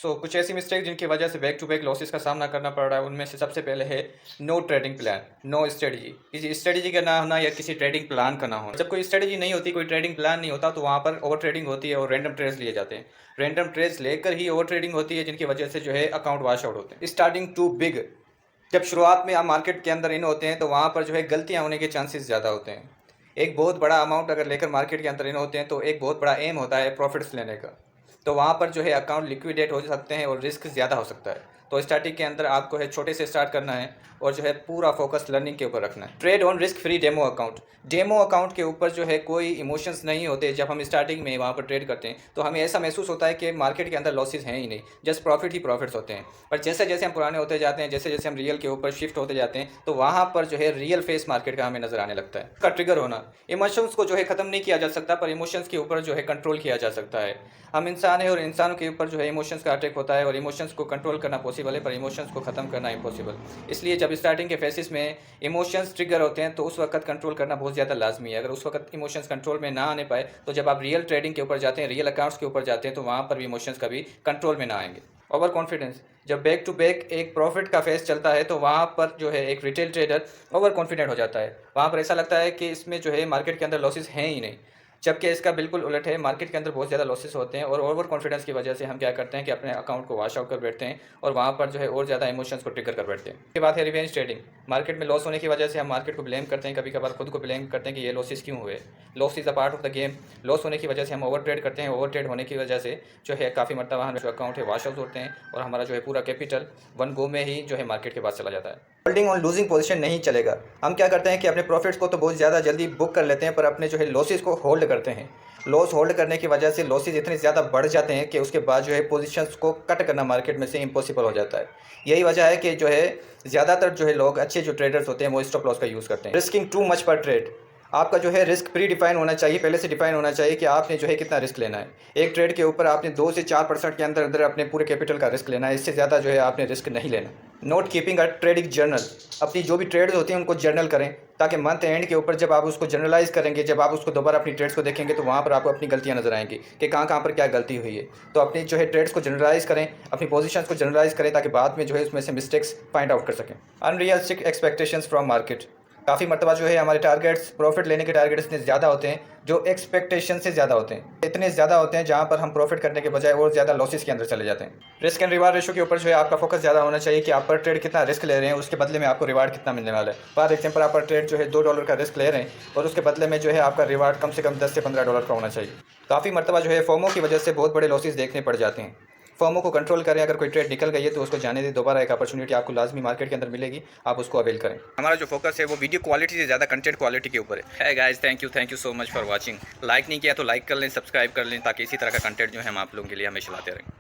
कुछ ऐसी मिस्टेक जिनकी वजह से बैक टू बैक लॉसेस का सामना करना पड़ रहा है, उनमें से सबसे पहले है no trading plan, no strategy. किसी स्ट्रेटजी का ना होना या किसी ट्रेडिंग प्लान का ना होना। जब कोई स्ट्रेटजी नहीं होती, कोई ट्रेडिंग प्लान नहीं होता, तो वहाँ पर ओवर ट्रेडिंग होती है और रैंडम ट्रेड्स लिए जाते हैं। रैंडम ट्रेड्स लेकर ही ओवर ट्रेडिंग होती है, जिनकी वजह से जो है अकाउंट वॉश आउट होते हैं। स्टार्टिंग टू बिग, जब शुरुआत में आप मार्केट के अंदर इन होते हैं तो वहाँ पर जो है गलतियाँ होने के चांसेस ज़्यादा होते हैं। एक बहुत बड़ा अमाउंट अगर लेकर मार्केट के अंदर इन होते हैं तो एक बहुत बड़ा एम होता है प्रॉफिट्स लेने का, तो वहाँ पर जो है अकाउंट लिक्विडेट हो सकते हैं और रिस्क ज़्यादा हो सकता है। तो स्टार्टिंग के अंदर आपको है छोटे से स्टार्ट करना है और जो है पूरा फोकस लर्निंग के ऊपर रखना है। Trade on risk free demo account. Demo account के ऊपर जो है कोई इमोशंस नहीं होते। जब हम स्टार्टिंग में वहाँ पर ट्रेड करते हैं तो हमें ऐसा महसूस होता है कि मार्केट के अंदर लॉसेस हैं ही नहीं, जस्ट प्रॉफिट ही प्रॉफिट्स होते हैं। पर जैसे जैसे हम पुराने होते जाते हैं, जैसे जैसे हम रियल के ऊपर शिफ्ट होते जाते हैं, तो वहाँ पर जो है रियल फेस मार्केट का हमें नजर आने लगता है। का ट्रिगर होना, इमोशंस को जो है ख़त्म नहीं किया जा सकता, पर इमोशंस के ऊपर जो है कंट्रोल किया जा सकता है। हम इंसान है और इंसानों के ऊपर जो है इमोशंस का अटैक होता है और इमोशंस को कंट्रोल करना पॉसिबल है, पर इमोशंस को ख़त्म करना इम्पॉसिबल। इसलिए जब स्टार्टिंग के फेसिस में इमोशंस ट्रिगर होते हैं तो उस वक्त कंट्रोल करना बहुत ज़्यादा लाजमी है। अगर उस वक्त इमोशंस कंट्रोल में ना आने पाए तो जब आप रियल ट्रेडिंग के ऊपर जाते हैं, रियल अकाउंट्स के ऊपर जाते हैं, तो वहाँ पर भी इमोशंस कभी कंट्रोल में ना आएंगे। ओवर कॉन्फिडेंस, जब बैक टू बैक एक प्रॉफिट का फेस चलता है तो वहाँ पर जो है एक रिटेल ट्रेडर ओवर कॉन्फिडेंट हो जाता है। वहाँ पर ऐसा लगता है कि इसमें जो है मार्केट के अंदर लॉसेस हैं ही नहीं, जबकि इसका बिल्कुल उलट है। मार्केट के अंदर बहुत ज़्यादा लॉसेस होते हैं और ओवर कॉन्फिडेंस की वजह से हम क्या करते हैं कि अपने अकाउंट को वॉश आउट कर बैठते हैं और वहाँ पर जो है और ज़्यादा इमोशंस को ट्रिगर कर बैठते हैं। उसके बाद है रिवेंज ट्रेडिंग। मार्केट में लॉस होने की वजह से हम मार्केट को ब्लेम करते हैं, कभी कभार खुद को ब्लेम करते हैं कि ये लॉसेस क्यों हुए। Loss is a part of the game. Loss होने की वजह से हम ओवर ट्रेड करते हैं। ओवर ट्रेड होने की वजह से जो है काफ़ी मरतबा हम जो अकाउंट है वॉश आउट होते हैं और हमारा जो है पूरा कैपिटल वन गो में ही जो है मार्केट के पास चला जाता है। होल्डिंग ऑन लूजिंग पोजीशन नहीं चलेगा। हम क्या करते हैं कि अपने प्रॉफिट्स को तो बहुत ज़्यादा जल्दी बुक कर लेते हैं, पर अपने जो है लॉसेस को होल्ड करते हैं। लॉस होल्ड करने की वजह से लॉसेस इतने ज़्यादा बढ़ जाते हैं कि उसके बाद जो है पोजीशंस को कट करना मार्केट में से इम्पॉसिबल हो जाता है। यही वजह है कि जो है ज़्यादातर जो है लोग अच्छे जो ट्रेडर्स होते हैं वो स्टॉप लॉस का यूज़ करते हैं। रिस्किंग टू मच पर ट्रेड, आपका जो है रिस्क प्री डिफाइन होना चाहिए, पहले से डिफाइन होना चाहिए कि आपने जो है कितना रिस्क लेना है। एक ट्रेड के ऊपर आपने 2 से 4% के अंदर अंदर अपने पूरे कैपिटल का रिस्क लेना है, इससे ज़्यादा जो है आपने रिस्क नहीं लेना। Note keeping a trading journal, अपनी जो भी ट्रेड्स होती हैं उनको जर्नल करें, ताकि मंथ एंड के ऊपर जब आप उसको जर्नलाइज करेंगे, जब आप उसको दोबारा अपनी ट्रेड्स को देखेंगे तो वहाँ पर आपको अपनी गलतियाँ नजर आएंगी कि कहाँ कहाँ पर क्या गलती हुई है। तो अपनी जो है ट्रेड्स को जनरलाइज करें, अपनी पोजीशंस को जनरलाइज करें, ताकि बाद में जो है उसमें से मिस्टेक्स फाइंड आउट कर सकें। अनरियलिस्टिक एक्सपेक्टेशंस फ्रॉम मार्केट, काफ़ी मरतबा जो है हमारे टारगेट्स, प्रॉफिट लेने के टारगेट्स इतने ज़्यादा होते हैं जो एक्सपेक्टेशन से ज़्यादा होते हैं, इतने ज़्यादा होते हैं जहाँ पर हम प्रॉफिट करने के बजाय और ज़्यादा लॉसेस के अंदर चले जाते हैं। रिस्क एंड रिवार्ड रेशो के ऊपर जो है आपका फोकस ज़्यादा होना चाहिए कि आप पर ट्रेड कितना रिस्क ले रहे हैं, उसके बदले में आपको रिवार्ड कितना मिलने वाला है। फॉर एग्जाम्पल, आप पर ट्रेड जो है $2 का रिस्क ले रहे हैं और उसके बदले में जो है आपका रिवार्ड कम से कम $10 से $15 का होना चाहिए। काफ़ी मरतबा जो है फोमो की वजह से बहुत बड़े लॉसेस देखने पड़ जाते हैं। फर्मों को कंट्रोल करें। अगर कोई ट्रेड निकल गई है तो उसको जाने दें, दोबारा एक अपॉर्चुनिटी आपको लाजमी मार्केट के अंदर मिलेगी, आप उसको अवेल करें। हमारा जो फोकस है वो वीडियो क्वालिटी से ज़्यादा कंटेंट क्वालिटी के ऊपर है। Guys, thank you so much for watching. Like नहीं किया तो लाइक कर लें, सब्सक्राइब कर लें, ताकि इसी तरह का कंटेंट जो है हम आप लोगों के लिए हमेशा लाते रहें।